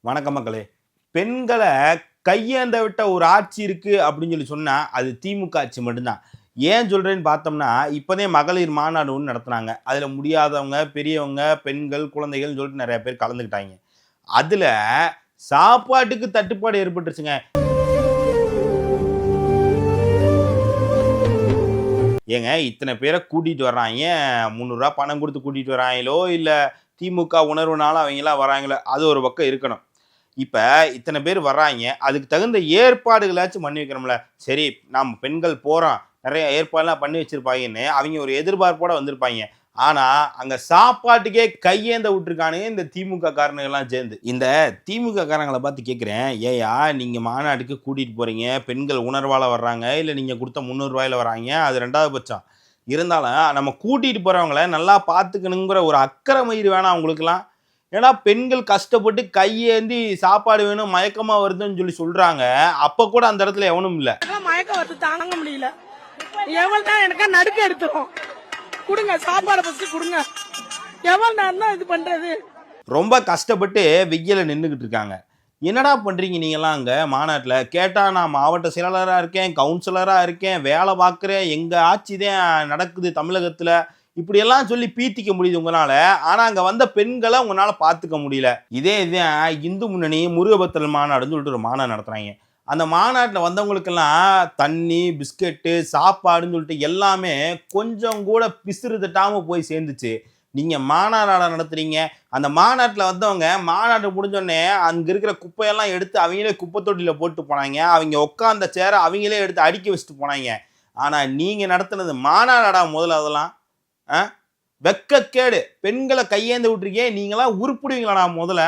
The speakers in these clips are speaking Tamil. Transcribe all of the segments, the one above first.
வணக்கம் மக்களே. பெண்களை கையேந்த விட்ட ஒரு ஆட்சி இருக்கு அப்படின்னு சொன்னா அது திமுக ஆட்சி மட்டும்தான். ஏன் சொல்றேன்னு பார்த்தோம்னா, இப்போதே மகளிர் மாநாடு ஒன்று நடத்துனாங்க. அதுல முடியாதவங்க, பெரியவங்க, பெண்கள், குழந்தைகள்னு சொல்லிட்டு நிறைய பேர் கலந்துக்கிட்டாங்க. அதுல சாப்பாட்டுக்கு தட்டுப்பாடு ஏற்பட்டுருச்சுங்க. ஏங்க இத்தனை பேரை கூட்டிட்டு வர்றாங்க, 300 ரூபா பணம் கொடுத்து கூட்டிட்டு வராங்களோ இல்ல திமுக உணர்வுனால அவங்களாம் வராங்களோ, அது ஒரு பக்கம் இருக்கணும். இப்ப இத்தனை பேர் வர்றாங்க, அதுக்கு தகுந்த ஏற்பாடுகளாச்சும் பண்ணி வைக்கிறோம்ல. சரி நம்ம பெண்கள் போறோம், நிறைய ஏற்பாடுலாம் பண்ணி வச்சிருப்பாங்கன்னு அவங்க ஒரு எதிர்பார்ப்போட வந்திருப்பாங்க. ஆனா அங்க சாப்பாட்டுக்கே கையேந்த விட்டுருக்கானுங்க இந்த திமுக காரனுங்கெல்லாம் சேர்ந்து. இந்த திமுக காரங்களை பார்த்து கேட்கிறேன், ஏயா நீங்க மாநாட்டுக்கு கூட்டிட்டு போறீங்க, பெண்கள் உணர்வால வர்றாங்க, இல்ல நீங்க கொடுத்த 300 ரூபாயில வர்றாங்க, அது ரெண்டாவது பட்சம். இருந்தாலும் நம்ம கூட்டிட்டு போறவங்கள நல்லா பார்த்துக்கணுங்கிற ஒரு அக்கறை மயிர் வேணாம் அவங்களுக்குலாம். ஏன்னா பெண்கள் கஷ்டப்பட்டு கையேந்தி சாப்பாடு வேணும், மயக்கமா வருதுன்னு சொல்றாங்க. அப்ப கூட அந்த இடத்துல எவனும் இல்ல. மயக்கம் வருது, தாங்க முடியல. எவ்வளவு தான் எனக்கு நடுக்க எடுத்துரும். கொடுங்க சாப்பாடு பத்தி கொடுங்க. எவ்வளவு நேரம் தான் இது பண்றது? ரொம்ப கஷ்டப்பட்டு வெயில நின்றுகிட்டு இருக்காங்க. என்னடா பண்றீங்க நீங்கெல்லாம் அங்க மாநாட்டில்? கேட்டா நான் மாவட்ட செயலாளராக இருக்கேன், கவுன்சிலராக இருக்கேன், வேலை பார்க்குறேன், எங்க ஆட்சி தான் நடக்குது தமிழகத்துல, இப்படியெல்லாம் சொல்லி பீத்திக்க முடியுது உங்களால. ஆனா அங்க வந்த பெண்களை உங்களால பார்த்துக்க முடியல. இதே இந்து முன்னணி முருகபத்தல் மாநாடுன்னு சொல்லிட்டு ஒரு மாநாடு நடத்துறாங்க. அந்த மாநாட்டில் வந்தவங்களுக்கெல்லாம் தண்ணி, பிஸ்கெட்டு, சாப்பாடுன்னு சொல்லிட்டு எல்லாமே கொஞ்சம் கூட பிசுறு தட்டாம போய் சேர்ந்துச்சு. நீங்க மாநாடு நடத்துறீங்க, அந்த மாநாட்டில் வந்தவங்க மாநாடு முடிஞ்சோடனே அங்க இருக்கிற குப்பையெல்லாம் எடுத்து அவங்களே குப்பை தொட்டியில போட்டு போனாங்க. அவங்க உட்காந்த சேரை அவங்களே எடுத்து அடுக்கி வச்சுட்டு போனாங்க. ஆனா நீங்க நடத்துனது மாநாடா முதல்ல? அதெல்லாம் வெக்கக்கேடு. பெண்களை கையேந்து விட்டுருக்கே, நீங்களாம் உருப்பிடுவீங்களாடா முதல்ல?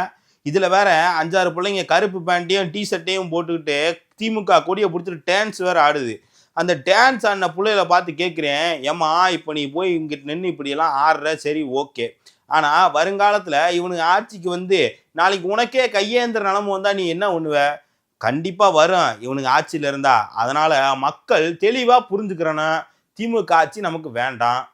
இதுல வேற 5-6 பிள்ளைங்க கருப்பு பேண்ட்டையும் டிஷர்ட்டையும் போட்டுக்கிட்டு திமுக கொடியை பிடிச்சிட்டு டான்ஸ் வேற ஆடுது. அந்த டான்ஸ் ஆடின பிள்ளைகளை பார்த்து கேட்குறேன், ஏம்மா இப்போ நீ போய் இங்கிட்டு நின்று இப்படியெல்லாம் ஆடுற, சரி ஓகே. ஆனா வருங்காலத்துல இவனுக்கு ஆட்சிக்கு வந்து நாளைக்கு உனக்கே கையேந்திர நிலைமை வந்தா நீ என்ன பண்ணுவ? கண்டிப்பா வரும் இவனுக்கு ஆட்சியில இருந்தா. அதனால மக்கள் தெளிவா புரிஞ்சுக்கிறேன்னா, திமுக ஆட்சி நமக்கு வேண்டாம்.